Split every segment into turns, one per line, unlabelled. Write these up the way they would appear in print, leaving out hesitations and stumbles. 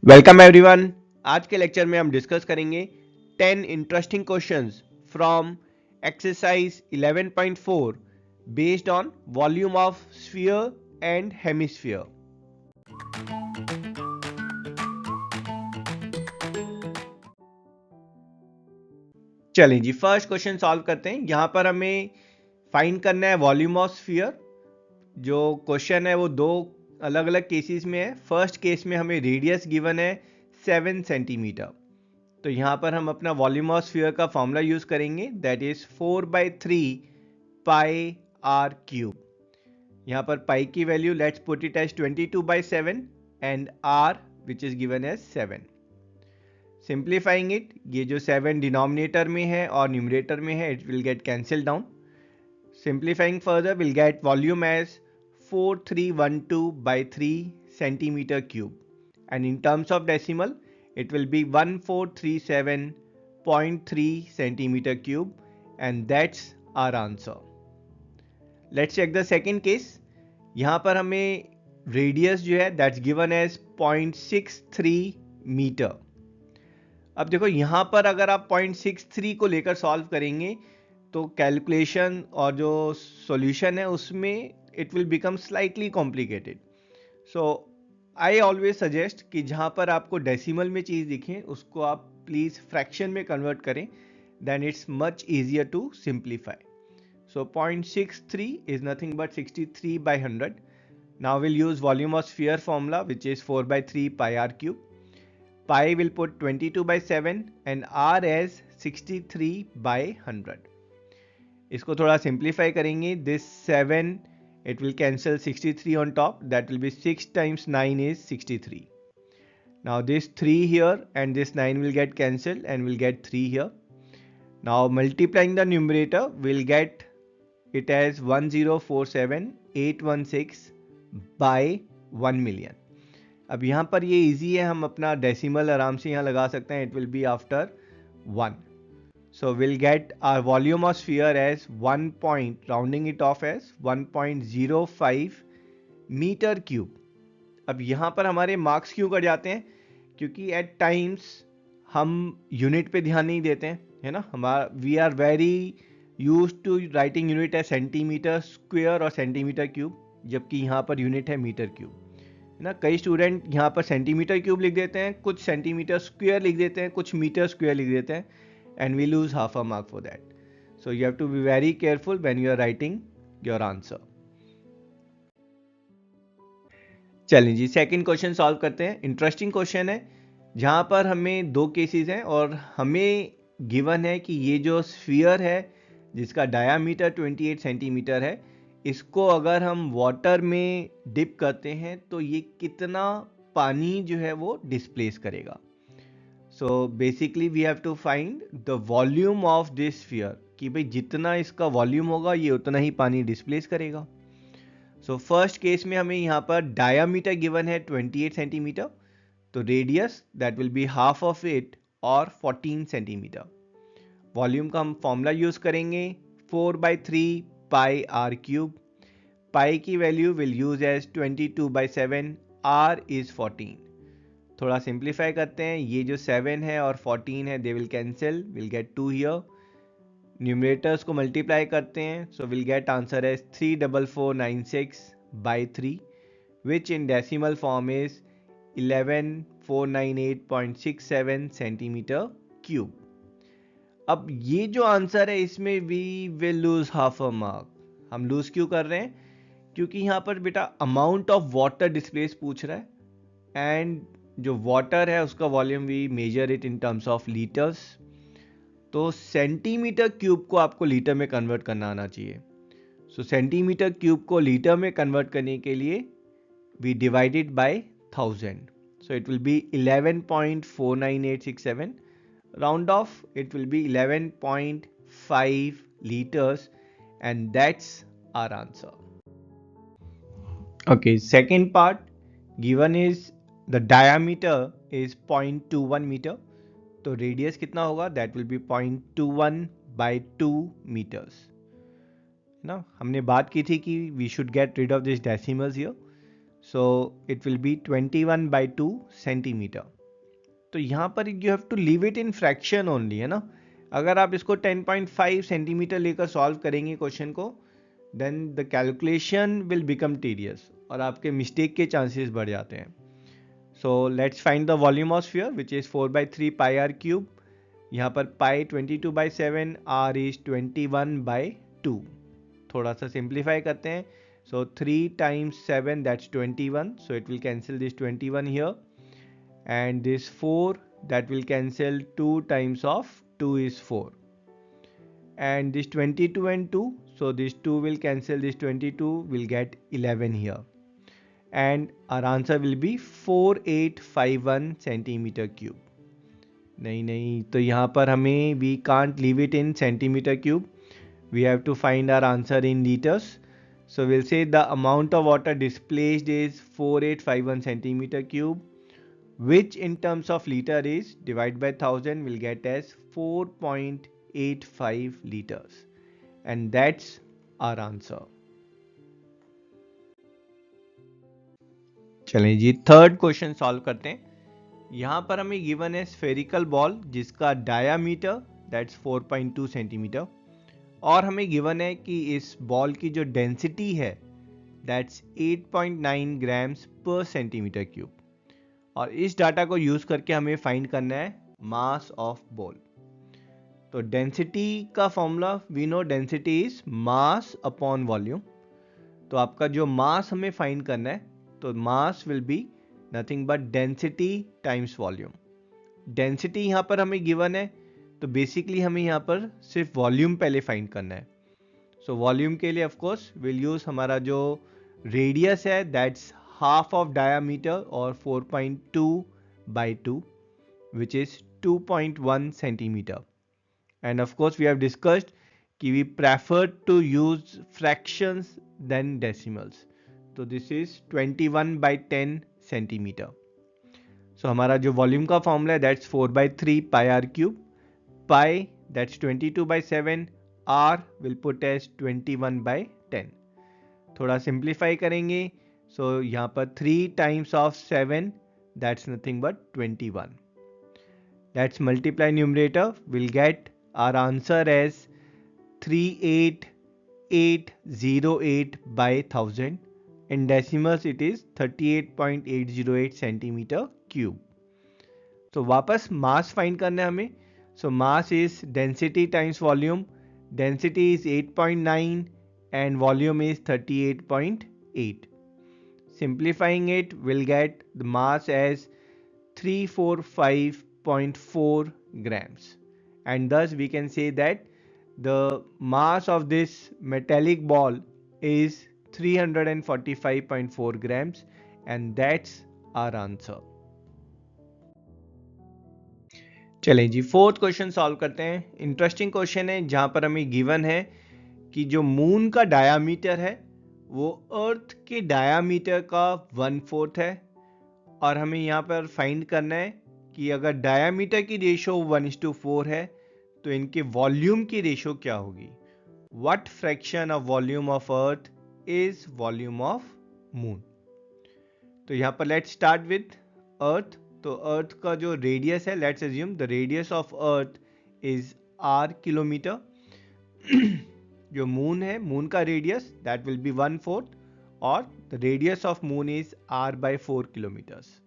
Welcome everyone. आज के lecture में हम डिस्कस करेंगे 10 interesting questions from exercise 11.4 based on volume of sphere and hemisphere. चलें जी, फर्स्ट क्वेश्चन सॉल्व करते हैं। यहाँ पर हमें फाइंड करना है वॉल्यूम ऑफ स्फीयर। जो क्वेश्चन है वो दो अलग अलग केसेस में है। फर्स्ट केस में हमें रेडियस गिवन है 7 सेंटीमीटर। तो यहाँ पर हम अपना वॉल्यूम ऑफ स्फीयर का फॉर्मूला यूज करेंगे, that is 4/3 pi r cube. यहाँ पर पाई की value let's put it as 22/7 and r which is given as 7। Simplifying it, ये जो 7 डिनोमिनेटर में है और न्यूमरेटर में है, it will get cancel down. Simplifying further will get volume as 4312/3 centimeter cube, and in terms of decimal it will be 1437.3 centimeter cube, and that's our answer. Let's check the second case. यहाँ पर हमें radius जो है that's given as 0.63 metre. अब देखो यहाँ पर अगर आप 0.63 को लेकर सॉल्व करेंगे तो कैलकुलेशन और जो सॉल्यूशन है उसमें it will become slightly complicated. So I always suggest कि जहाँ पर आपको डेसिमल में चीज़ दिखे उसको आप प्लीज़ फ्रैक्शन में कन्वर्ट करें, then it's much easier to simplify. So 0.63 is nothing but 63/100. Now we'll use volume of sphere formula, which is 4/3 pi r cube. Pi will put 22/7 and r as 63/100. इसको थोड़ा simplify करेंगे, this 7 it will cancel 63 on top, that will be 6 times 9 is 63. Now this 3 here and this 9 will get cancelled and we'll get 3 here. Now multiplying the numerator we'll get it as 1047816 by 1 million. अब यहाँ पर ये easy है, हम अपना decimal आराम से यहाँ लगा सकते हैं, it will be after 1. So we'll get our volume of sphere as 1 point, rounding it off as 1.05 metre cube. अब यहाँ पर हमारे मार्क्स क्यों कट जाते हैं? क्योंकि एट टाइम्स हम यूनिट पे ध्यान नहीं देते हैं, है ना। हमारा we are very use to writing unit है सेंटीमीटर स्क्वायर और सेंटीमीटर क्यूब, जबकि यहाँ पर यूनिट है मीटर क्यूब, है ना। कई स्टूडेंट यहाँ पर सेंटीमीटर क्यूब लिख देते हैं, कुछ सेंटीमीटर स्क्वायर लिख देते हैं, कुछ मीटर स्क्वायर लिख देते हैं, and we lose half a mark for that. So you have to be very careful when you are writing your answer. चलें जी, सेकंड क्वेश्चन सॉल्व करते हैं। इंटरेस्टिंग क्वेश्चन है जहां पर हमें दो केसेस हैं और हमें गिवन है कि ये जो स्फीयर है जिसका डायामीटर 28 सेंटीमीटर है, इसको अगर हम वाटर में डिप करते हैं तो ये कितना पानी जो है वो डिस्प्लेस करेगा। So basically we have to find the volume of this sphere, कि भाई जितना इसका वॉल्यूम होगा ये उतना ही पानी डिस्प्लेस करेगा। सो फर्स्ट केस में हमें यहाँ पर डायामीटर गिवन है 28 सेंटीमीटर, तो radius that will be half of it और 14 सेंटीमीटर। वॉल्यूम का हम फॉर्मूला यूज करेंगे 4/3 पाई आर क्यूब। पाई की value will use as 22/7, r is 14। थोड़ा सिंप्लीफाई करते हैं, ये जो 7 है और 14 है they will cancel, will get 2 here. Numerators को मल्टीप्लाई करते हैं, so will get answer as 34496/3 which in decimal form is 11498.67 centimetre cube. अब ये जो आंसर है इसमें we will lose half a mark. हम लूज क्यों कर रहे हैं? क्योंकि यहाँ पर बेटा अमाउंट ऑफ वाटर डिस्प्लेस पूछ रहा है, एंड जो वाटर है उसका volume we measure it in terms of litres. तो सेंटीमीटर क्यूब को आपको लीटर में कन्वर्ट करना आना चाहिए। सो सेंटीमीटर क्यूब को लीटर में कन्वर्ट करने के लिए we divided by 1000, so it will be 11.49867, round off it will be 11.5 liters, and that's our answer. Okay, second part given is the diameter is 0.21 meter, तो radius कितना होगा? That will B 0.21/2 metres ना। हमने बात की थी कि we should get rid of this decimals here, so it will be 21/2 centimetre. तो यहाँ पर you have to leave it in fraction only, है ना। अगर आप इसको 10.5 सेंटीमीटर लेकर सॉल्व करेंगे क्वेश्चन को, then the calculation will become tedious और आपके मिस्टेक के चांसेस बढ़ जाते हैं। So let's find the volume of sphere which is 4/3 pi r cube. यहाँ पर पाई 22/7, आर इज 21/2। थोड़ा सा सिंप्लीफाई करते हैं। सो 3 times 7 that's 21, so it will cancel this 21 here, and this 4 that will cancel 2 times of 2 is 4, and this 22 and 2, so this 2 will cancel this 22, will get 11 here, and our answer will be 4851 centimeter cube. नहीं, तो यहाँ पर हमें we can't leave it in centimeter cube, we have to find our answer in liters. So we'll say the amount of water displaced is 4851 centimeter cube, which in terms of liter is divided by 1000 will get as 4.85 liters, and that's our answer. चलिए जी third question solve करते हैं। यहाँ पर हमें given है spherical ball जिसका diameter that's 4.2 centimetre, और हमें गिवन है कि इस बॉल की जो डेंसिटी है दैट्स 8.9 ग्राम्स पर सेंटीमीटर क्यूब, और इस डाटा को यूज करके हमें फाइंड करना है मास ऑफ बॉल। तो डेंसिटी का formula we know, density is mass upon volume. तो आपका जो मास हमें फाइंड करना है, तो mass will be nothing but density times volume. Density यहाँ पर हमें गिवन है, तो बेसिकली हमें यहाँ पर सिर्फ वॉल्यूम पहले फाइंड करना है। सो वॉल्यूम के लिए ऑफ कोर्स विल यूज हमारा जो रेडियस है दैट्स हाफ ऑफ डायामीटर और 4.2/2 which is 2.1 centimeter, and of course we have discussed कि we prefer to use fractions than decimals, तो this is 21/10 centimeter. So हमारा जो वॉल्यूम का फॉर्मूला है that's 4/3 pi r cube, pi that's 22/7, r will put as 21/10। थोड़ा simplify करेंगे, सो यहाँ पर 3 times of 7 that's nothing but 21. Let's multiply numerator, we'll get our answer as 38808/1000. In decimals it is 38.808 centimeter cube. तो वापस mass find करना है हमें। So mass is density times volume, density is 8.9 and volume is 38.8. Simplifying it will get the mass as 345.4 grams, and thus we can say that the mass of this metallic ball is 345.4 grams, and that's our answer. चलें जी fourth question solve करते हैं। Interesting question है जहां पर हमें given है कि जो मून का डायामीटर है वो अर्थ के डायामीटर का 1/4 है, और हमें यहाँ पर फाइंड करना है कि अगर डायामीटर की रेशो 1:4 है तो इनके वॉल्यूम की रेशो क्या होगी। What fraction of volume of earth is volume of moon. तो यहाँ पर लेट्स स्टार्ट विद अर्थ। तो अर्थ का जो रेडियस है, let's assume the radius of earth is r kilometre. जो मून है, मून का रेडियस दैट विल बी 1/4, और the radius of moon is r/4 kilometres.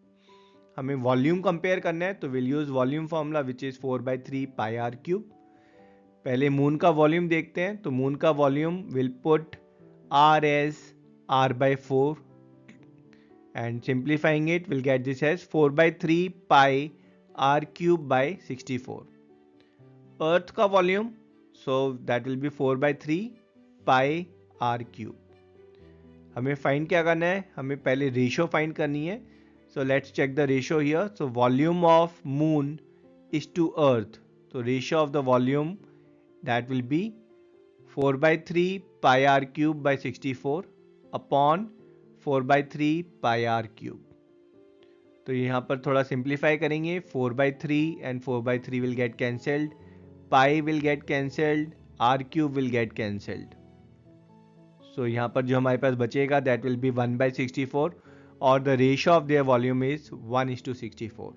हमें वॉल्यूम कंपेयर करना है, तो will use volume formula which is 4/3 pi r cube. पहले moon का वॉल्यूम देखते हैं, तो मून का volume will put r as r/4, and simplifying it will get this as 4/3 pi r cube by 64. Earth का volume, so that will be 4/3 pi r cube. हमें find क्या करना है, हमें पहले रेशियो फाइंड करनी है। So let's check the ratio here. So volume of moon is to earth, तो ratio of the volume that will be 4/3 pi r cube by 64 upon 4/3 pi r cube. तो यहाँ पर थोड़ा सिंप्लीफाई करेंगे, 4/3 and 4/3 will get cancelled, pi will get cancelled, r cube will get cancelled. So यहाँ पर जो हमारे पास बचेगा that will be 1/64. or the ratio of their volume is 1:64.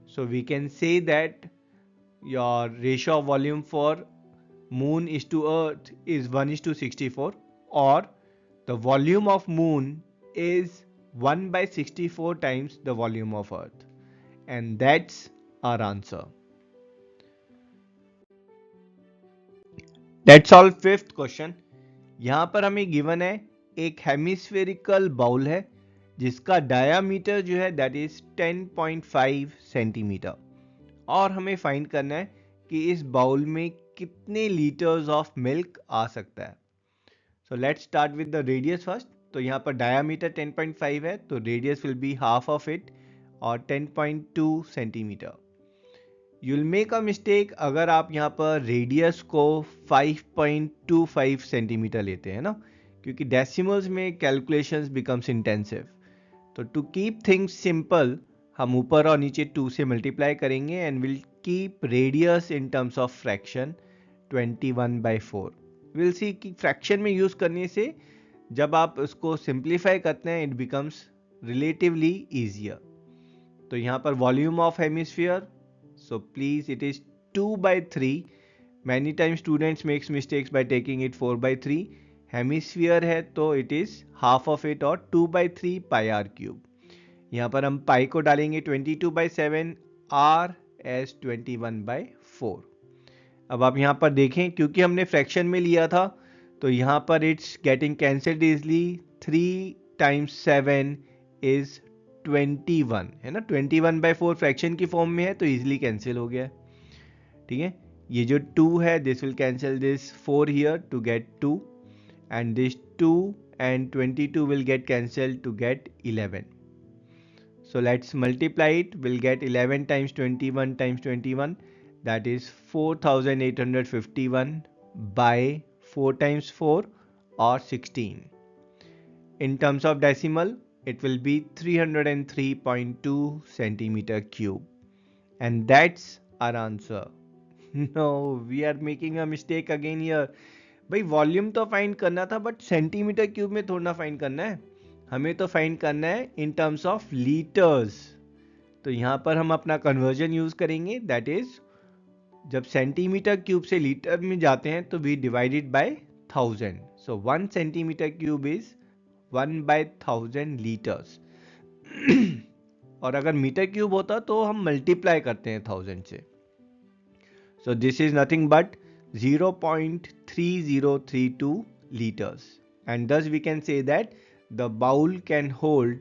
So we can say that your ratio of volume for moon is to earth is 1:64, or the volume of moon is 1/64 times the volume of earth, and that's our answer. That's all. Fifth question, यहाँ पर हमें given है एक hemispherical bowl है जिसका diameter जो है that is 10.5 centimetre, और हमें फाइंड करना है कि इस बाउल में कितने लीटर्स ऑफ मिल्क आ सकता है. So let's start with the radius first. तो यहाँ पर डायामीटर 10.5 है, तो radius will be half of it, और 10.2 centimetre. You'll make a mistake अगर आप यहाँ पर रेडियस को 5.25 सेंटीमीटर लेते हैं ना, क्योंकि डेसिमल्स में कैलकुलेशंस बिकम्स इंटेंसिव. तो टू कीप थिंग्स सिंपल हम ऊपर और नीचे 2 से मल्टीप्लाई करेंगे and will keep radius in terms of fraction 21/4. Will see कि फ्रैक्शन में यूज करने से जब आप उसको सिंप्लीफाई करते हैं इट बिकम्स रिलेटिवली ईजियर. तो यहाँ पर volume of hemisphere, so please it is 2/3. many times students makes mistakes by taking it 4/3. Hemisphere है तो it is half of it, और 2/3 pi r cube. यहाँ पर हम पाई को डालेंगे 22/7, r as 21/4. अब आप यहाँ पर देखें क्योंकि हमने फ्रैक्शन में लिया था तो यहाँ पर it's getting cancelled easily. 3 times 7 is 21 है ना. 21/4 फ्रैक्शन की फॉर्म में है तो इजीली कैंसिल हो गया. ठीक है, ये जो 2 है this will cancel this 4 here to get 2, and this 2 and 22 will get cancelled to get 11. So let's multiply it. We'll get 11 times 21 times 21, that is 4851 by 4 times 4, or 16. In terms of decimal it will be 303.2 centimeter cube, and that's our answer. No, we are making a mistake again here. भाई volume तो find करना था but centimetre cube में थोड़ा ना find करना है, हमें तो फाइंड करना है इन टर्म्स ऑफ लीटर्स. तो यहाँ पर हम अपना कन्वर्जन यूज करेंगे, दैट इज जब सेंटीमीटर क्यूब से लीटर में जाते हैं तो we divided by 1000. So 1 centimetre cube is 1/1000 litres. और अगर मीटर क्यूब होता तो हम मल्टीप्लाई करते हैं 1000 से. So this is nothing but 0.3032 liters, and thus we can say that the bowl can hold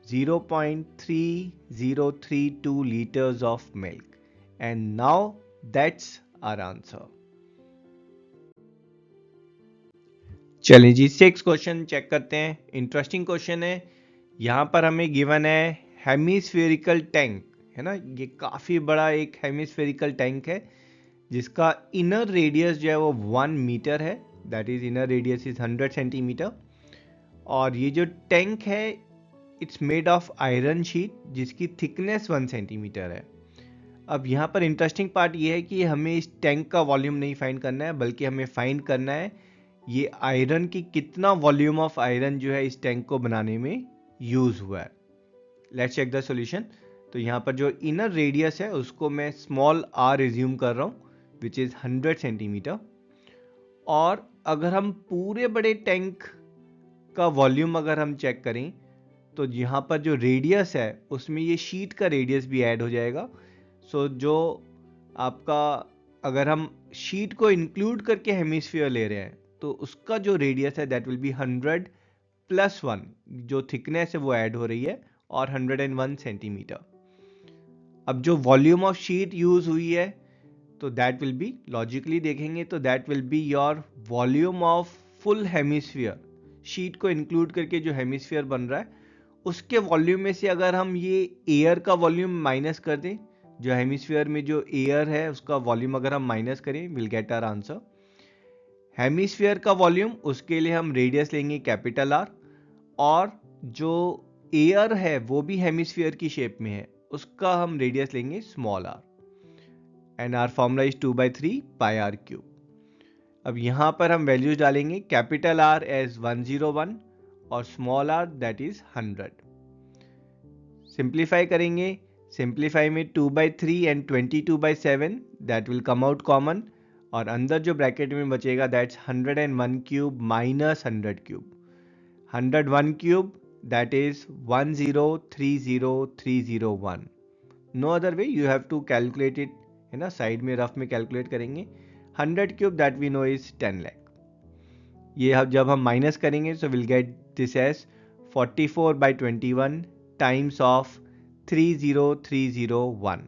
0.3032 liters of milk, and now that's our answer. चलिए जी, 6 question check करते हैं. इंटरेस्टिंग क्वेश्चन है. यहाँ पर हमें गिवन है हेमिस्फेरिकल टैंक है ना. ये काफी बड़ा एक हेमिस्फेरिकल टैंक है जिसका इनर रेडियस जो है वो 1 मीटर है, that is inner radius is 100 centimetre. और ये जो टैंक है it's made of iron sheet जिसकी थिकनेस 1 सेंटीमीटर है. अब यहाँ पर इंटरेस्टिंग पार्ट ये है कि हमें इस टैंक का वॉल्यूम नहीं फाइंड करना है, बल्कि हमें फाइंड करना है ये आयरन की कितना वॉल्यूम ऑफ आयरन जो है इस टैंक को बनाने में यूज हुआ है. Let's check the solution. तो यहाँ पर जो इनर रेडियस है उसको मैं स्मॉल r रिज्यूम कर रहा हूँ विच इज 100 सेंटीमीटर. और अगर हम पूरे बड़े टैंक का वॉल्यूम अगर हम चेक करें तो यहाँ पर जो रेडियस है उसमें ये शीट का रेडियस भी ऐड हो जाएगा. सो जो आपका अगर हम शीट को इंक्लूड करके हेमिस्फीयर ले रहे हैं तो उसका जो रेडियस है दैट विल बी 100 + 1, जो थिकनेस है वो ऐड हो रही है, और 101 सेंटीमीटर. अब जो वॉल्यूम ऑफ शीट यूज हुई है तो दैट विल बी, लॉजिकली देखेंगे तो that will be your volume of full hemisphere. Sheet को इंक्लूड करके जो हेमिस्फीयर बन रहा है उसके वॉल्यूम में से अगर हम ये एयर का वॉल्यूम माइनस कर दें, जो हेमिस्फीयर में जो एयर है उसका वॉल्यूम अगर हम माइनस करें will get our answer. Hemisphere का वॉल्यूम, उसके लिए हम रेडियस लेंगे कैपिटल R, और जो एयर है वो भी हेमिस्फीयर की शेप में है उसका हम रेडियस लेंगे small r, and our formula is 2/3 pi r cube. अब यहां पर हम वैल्यूज डालेंगे कैपिटल R एज 101 और small r that is 100. Simplify करेंगे, सिंप्लीफाई में 2/3 and 22/7 that will come out common, और अंदर जो ब्रैकेट में बचेगा that's 101 cube minus 100 cube. 101 cube that is 1030301. No other way, you have to calculate it, है ना, साइड में रफ में कैलकुलेट करेंगे. 100 cube that we know is 10 lakh. ये जब हम माइनस करेंगे so will get this as 44/21 times of 30301.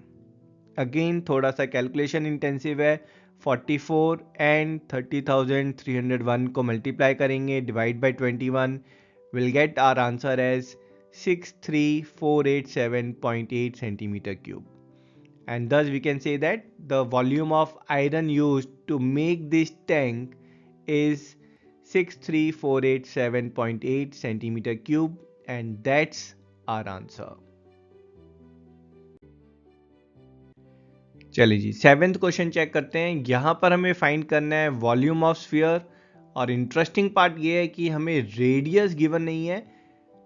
Again थोड़ा सा कैलकुलेशन इंटेंसिव है. 44 एंड 30,301 को मल्टीप्लाई करेंगे, divide by 21, we'll get our answer as 63487.8 centimeter cube. And thus we can say that the volume of iron used to make this tank is 63487.8 centimeter cube, and that's our answer. चलिए जी, 7th question check करते हैं. यहाँ पर हमें find करना है volume of sphere, और interesting part ये है कि हमें रेडियस गिवन नहीं है,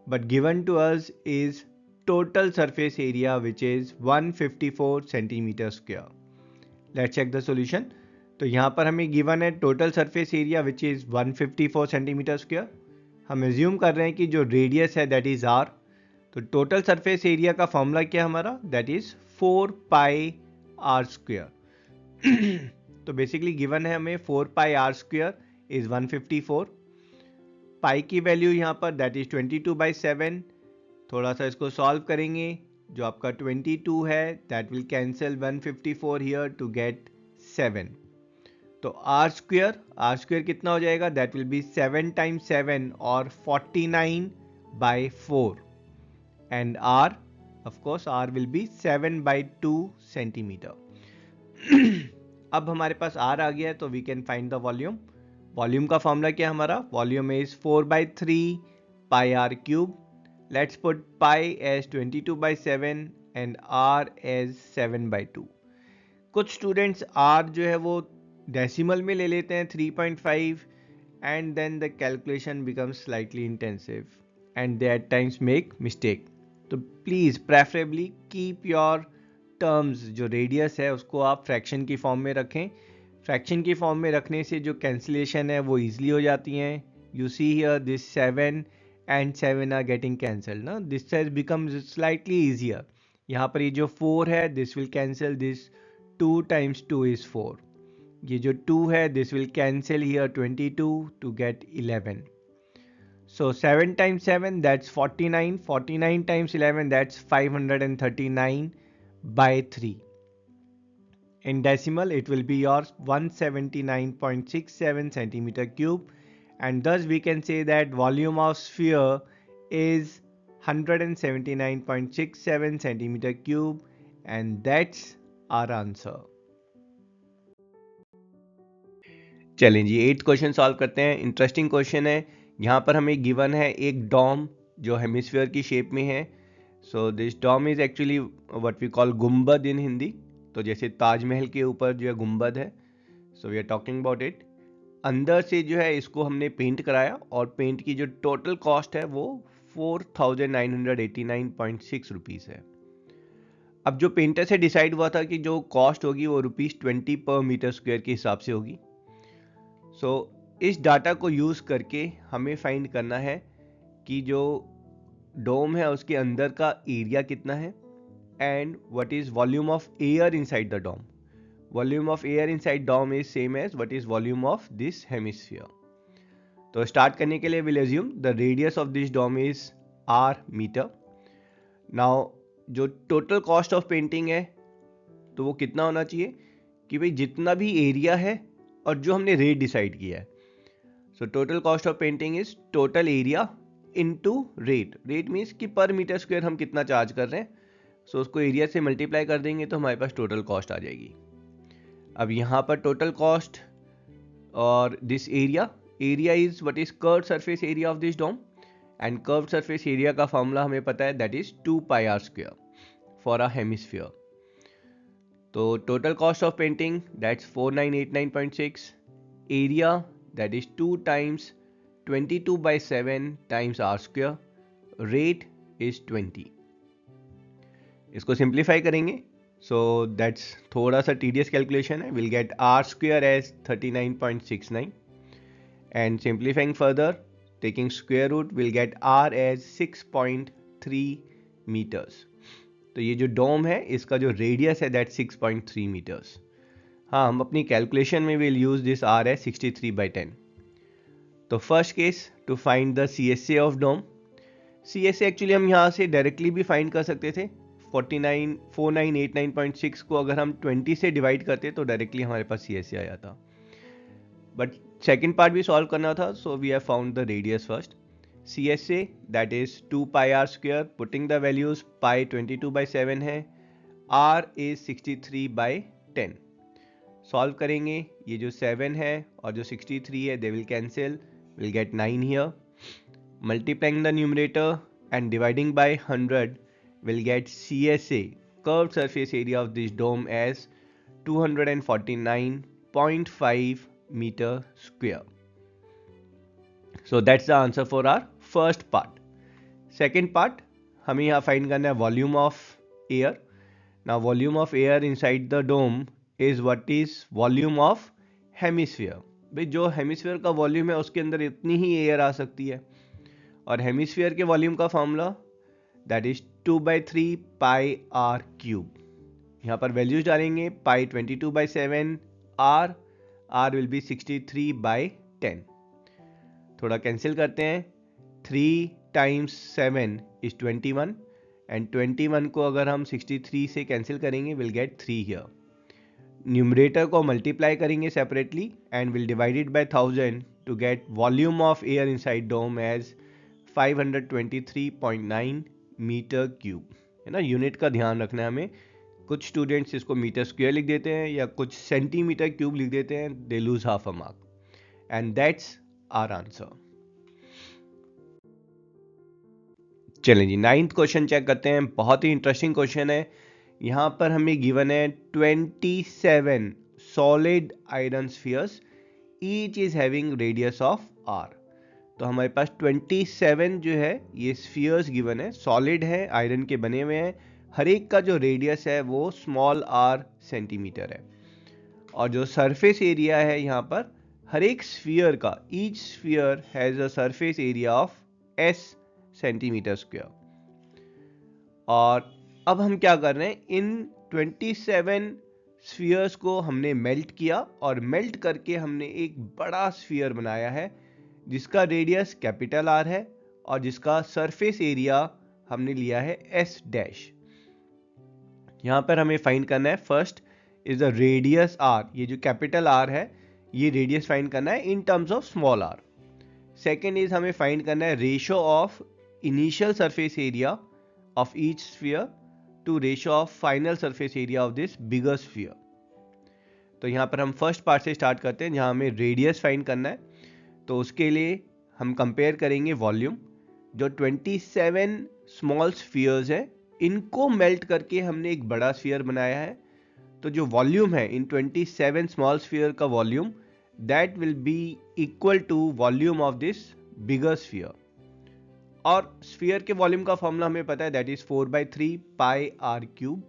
but given to us is total surface area which is 154 centimetre square. Let's check the solution. तो यहाँ पर हमें गिवन है total surface area which is 154 centimetre square. हम एज्यूम कर रहे हैं कि जो रेडियस है दैट इज आर. तो टोटल सरफेस एरिया का फॉर्मूला क्या हमारा, that is 4 pi r square. तो बेसिकली गिवन है हमें 4 pi r square is 154. Pi की वैल्यू यहाँ पर दैट इज 22/7. थोड़ा सा इसको सॉल्व करेंगे, जो आपका 22 है that will cancel 154 here to get 7. तो आर स्क्वायर कितना हो जाएगा, दैट विल बी 7 टाइम्स 7 और 49/4, and r of course r will be 7/2 centimetre. अब हमारे पास आर आ गया है, तो we can find the volume. Volume का फॉर्मूला क्या हमारा, volume is 4/3 pi r cube. Let's put pi as 22/7 and r as 7/2. कुछ स्टूडेंट्स आर जो है वो डेसिमल में ले लेते हैं 3.5, and then the calculation becomes slightly intensive and they at times make mistake. तो please preferably keep your terms, जो रेडियस है उसको आप फ्रैक्शन की फॉर्म में रखें. फ्रैक्शन की फॉर्म में रखने से जो कैंसिलेशन है वो ईजिली हो जाती हैं. You see here this 7 and 7 are getting cancelled ना, this has becomes slightly easier. यहाँ पर ये जो 4 है this will cancel this, 2 times 2 is 4. ये जो 2 है this will cancel here 22 to get 11. So 7 times 7 that's 49, 49 times 11 that's 539/3. In decimal it will be your 179.67 centimeter cube, and thus we can say that volume of sphere is 179.67 centimeter cube, and that's our answer. चलें जी, 8th question solve करते हैं. Interesting question है. यहाँ पर हमें given है एक Dom जो हेमिस्फीयर की शेप में है. So this dome is actually what we call गुम्बद इन हिंदी. तो जैसे ताजमहल के ऊपर जो है गुम्बद है, so we are talking about it. अंदर से जो है इसको हमने पेंट कराया, और पेंट की जो टोटल कॉस्ट है वो 4,989.6 रुपीज़ है. अब जो पेंटर से डिसाइड हुआ था कि जो कॉस्ट होगी वो ₹20 पर मीटर स्क्वायर के हिसाब से होगी. सो इस डाटा को यूज़ करके हमें फाइंड करना है कि जो डोम है उसके अंदर का एरिया कितना है, and what is volume of air inside the dome. Volume of air inside dome is same as what is volume of this hemisphere. तो स्टार्ट करने के लिए will assume the radius of this dome is r metre. Now जो total cost of painting है तो वो कितना होना चाहिए कि भाई जितना भी एरिया है और जो हमने रेट डिसाइड किया है. So total cost of painting is total area into rate. Rate means कि पर मीटर स्क्वायर हम कितना चार्ज कर रहे हैं. सो उसको एरिया से मल्टीप्लाई कर देंगे तो हमारे पास टोटल कॉस्ट आ जाएगी. अब यहाँ पर टोटल कॉस्ट और this area is what is curved surface area of this dome, and curved surface area का फॉर्मूला हमें पता है that is 2 pi r square for a hemisphere. तो total cost of painting that's 4989.6. Area that is 2 times 22/7 times r square. Rate is 20. इसको simplify करेंगे, सो that's थोड़ा सा tedious calculation है. Will get r square as 39.69 and simplifying further, taking square root, will get r as 6.3 meters. तो ये जो डोम है इसका जो रेडियस है दैट 6.3 मीटर्स. हाँ, हम अपनी कैलकुलेशन में विल यूज दिस r है 63/10. तो first case, to find the CSA ऑफ डोम. CSA एक्चुअली हम यहाँ से डायरेक्टली भी फाइंड कर सकते थे. 4989.6 को अगर हम 20 से डिवाइड करते तो डायरेक्टली हमारे पास CSA आ जाता. बट सेकेंड पार्ट भी सॉल्व करना था, so we have found the radius first. CSA that is 2 pi r square, putting the values pi 22/7 है, r is 63/10. सॉल्व करेंगे, ये जो 7 है और जो 63 है they will cancel, we'll get 9 here. Multiplying the numerator and dividing by 100 will get CSA, curved surface area of this dome, as 249.5 meter square. So that's the answer for our first part. Second part, हमें यहाँ find करना है volume of air. Now volume of air inside the dome is what is volume of hemisphere. भाई जो hemisphere का volume है उसके अंदर इतनी ही एयर आ सकती है, और हेमिस्फीयर के वॉल्यूम का formula that is 2/3 pi r cube. यहाँ पर वैल्यूज डालेंगे, पाई 22/7, आर विल बी 63/10. थोड़ा कैंसिल करते हैं. 3 times 7 is 21 एंड 21 को अगर हम 63 से कैंसिल करेंगे विल गेट 3 हियर. न्यूमरेटर को मल्टीप्लाई करेंगे separately and will divided by 1000 to get volume of air inside dome as 523.9 metre cube. है ना, यूनिट का ध्यान रखना है हमें. कुछ स्टूडेंट्स इसको मीटर स्क्वायर लिख देते हैं या कुछ सेंटीमीटर क्यूब लिख देते हैं, they lose half a mark. And that's our answer. चलें जी, 9th क्वेश्चन चेक करते हैं. बहुत ही इंटरेस्टिंग क्वेश्चन है. यहाँ पर हमें गिवन है 27 solid iron spheres, each is having radius of r. तो हमारे पास 27 जो है ये स्फीयर्स गिवन है, सॉलिड है, आयरन के बने हुए हैं. हर एक का जो रेडियस है वो स्मॉल r सेंटीमीटर है. और जो सरफेस एरिया है यहाँ पर हर एक स्फीयर का, each sphere has a surface area of s centimetre square. और अब हम क्या कर रहे हैं, इन 27 स्फीयर्स को हमने मेल्ट किया और मेल्ट करके हमने एक बड़ा स्फीयर बनाया है जिसका रेडियस कैपिटल R है और जिसका सरफेस एरिया हमने लिया है S डैश. यहां पर हमें फाइंड करना है, first is the radius R. ये जो कैपिटल R है ये रेडियस फाइंड करना है इन terms of small r. Second is हमें फाइंड करना है ratio of initial surface area of each sphere to ratio of final surface area of this bigger sphere. तो यहाँ पर हम फर्स्ट पार्ट से स्टार्ट करते हैं जहाँ हमें रेडियस फाइंड करना है. तो उसके लिए हम कंपेयर करेंगे वॉल्यूम. जो 27 स्मॉल स्फीयर्स हैं इनको मेल्ट करके हमने एक बड़ा स्फीयर बनाया है. तो जो वॉल्यूम है इन 27 स्मॉल स्फीयर का volume that will be equal to volume of this bigger sphere. और स्फीयर के वॉल्यूम का फॉर्मूला हमें पता है, that is 4/3 pi r cube.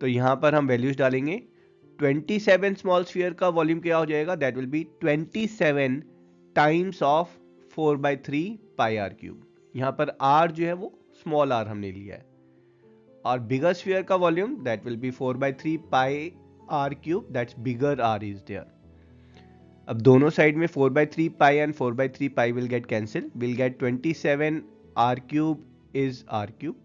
तो यहाँ पर हम वैल्यूज डालेंगे. 27 स्मॉल स्फीयर का वॉल्यूम क्या हो जाएगा, that will be 27 times of 4/3 pi r cube. यहाँ पर आर जो है वो स्मॉल आर हमने लिया है. और बिगर स्फीयर का volume that will be 4/3 pi r cube, that's bigger r is there. अब दोनों साइड में 4/3 pi and 4/3 pi will get cancel, will get 27 r cube is r cube.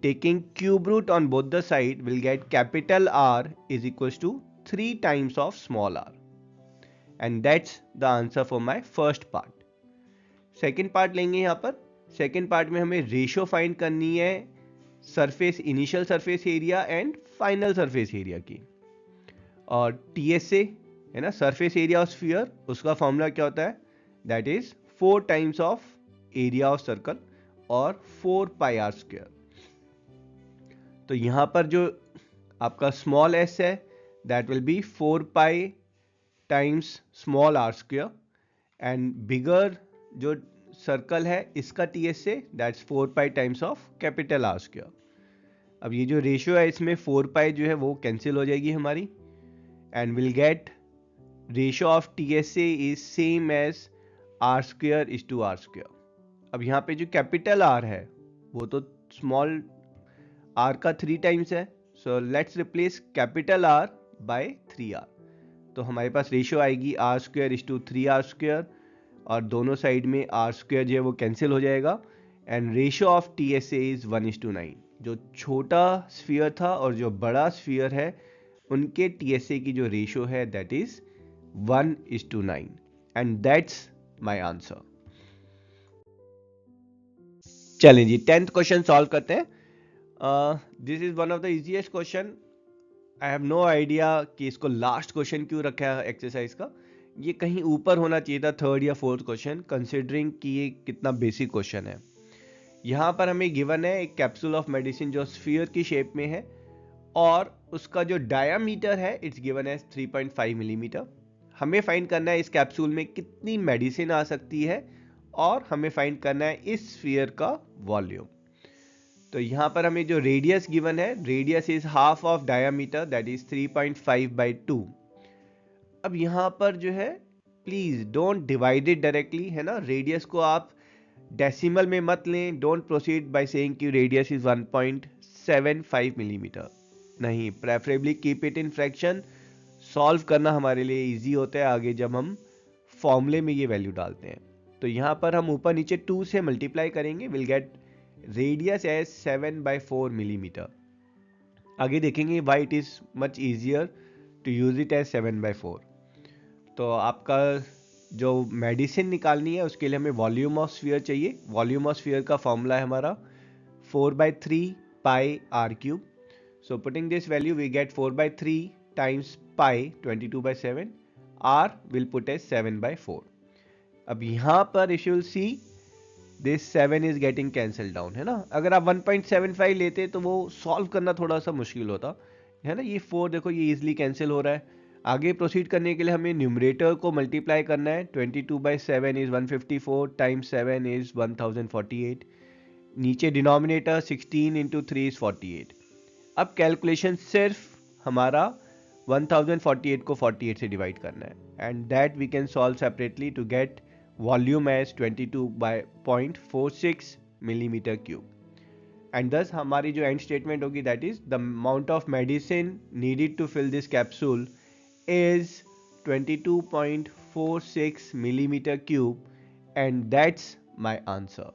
Taking cube root on both the side will get capital R is equals to 3 times of small r. And that's the answer for my first part. Second part लेंगे यहाँ पर. Second part में हमें ratio find करनी है surface, initial surface area and final surface area की. और TSA है ना, सरफेस एरिया ऑफ स्फीयर, उसका फॉर्मूला क्या होता है, that is 4 times of area of circle और 4 पाई आर स्क्वायर. तो यहां पर जो आपका स्मॉल s है that will be 4 pi times small r square and bigger जो सर्कल है इसका TSA that's 4 pi times of capital r square. अब ये जो रेशियो है इसमें 4 पाई जो है वो कैंसिल हो जाएगी हमारी, and will get ratio of TSA is same as r square is to r square. अब यहाँ पे जो कैपिटल आर है वो तो स्मॉल आर का 3 टाइम्स है, so let's replace capital R by 3r। तो हमारे पास रेशियो आएगी R square is to 3r square, और दोनों साइड में आर स्क्वेयर जो है वो कैंसिल हो जाएगा, and ratio of TSA is 1:9। जो छोटा स्फीयर था और जो बड़ा स्फीयर है उनके TSA की जो रेशियो है that is 1:9, and that's my answer. चलें जी 10th क्वेश्चन सॉल्व करते हैं। This is one of the easiest question. I have no idea कि इसको लास्ट क्वेश्चन क्यों रखा है एक्सरसाइज का। ये कहीं ऊपर होना चाहिए था, 3rd या 4th क्वेश्चन, कंसिडरिंग कि ये कितना बेसिक क्वेश्चन है। यहाँ पर हमें गिवन है एक कैप्सूल ऑफ मेडिसिन जो स्फीयर की शेप में है, और उसका जो डायामीटर है इट्स गिवन है 3.5 मिलीमीटर। हमें फाइंड करना है इस कैप्सूल में कितनी मेडिसिन आ सकती है, और हमें फाइंड करना है इस स्फीयर का वॉल्यूम। तो यहाँ पर हमें जो रेडियस गिवन है, radius is half of diameter that is 3.5/2। अब यहाँ पर जो है please don't divide it directly, है ना। रेडियस को आप डेसिमल में मत लें। डोंट प्रोसीड बाय सेइंग कि रेडियस इज 1.75 मिलीमीटर। नहीं, preferably keep it in fraction. Solve करना हमारे लिए इजी होता है आगे जब हम फॉर्मूले में ये वैल्यू डालते हैं। तो यहाँ पर हम ऊपर नीचे 2 से मल्टीप्लाई करेंगे, will get radius as 7/4 millimetre. आगे देखेंगे why it is much easier to use it as 7/4। तो आपका जो मेडिसिन निकालनी है उसके लिए हमें वॉल्यूम ऑफ स्फीयर चाहिए। वॉल्यूम ऑफ स्फीयर का फॉर्मूला है हमारा 4/3 pi r cube. So putting this value we get 4/3 times pi 22/7, r will put as 7/4। अब यहाँ पर if you'll see this 7 is getting cancelled down, है ना। अगर आप 1.75 लेते तो वो सॉल्व करना थोड़ा सा मुश्किल होता, है ना। ये 4 देखो ये इजिली कैंसिल हो रहा है। आगे प्रोसीड करने के लिए हमें न्यूमरेटर को मल्टीप्लाई करना है। 22/7 इज 154 टाइम्स 7 इज 1048। नीचे डिनोमिनेटर 16 इंटू 3 इज 48। अब कैलकुलेशन सिर्फ हमारा 1048 को 48 से डिवाइड करना है, and that we can solve separately to get volume as 22.46 millimetre cube. And this हमारी जो एंड स्टेटमेंट होगी that is the amount of medicine needed to fill this capsule is 22.46 millimeter cube, and that's my answer.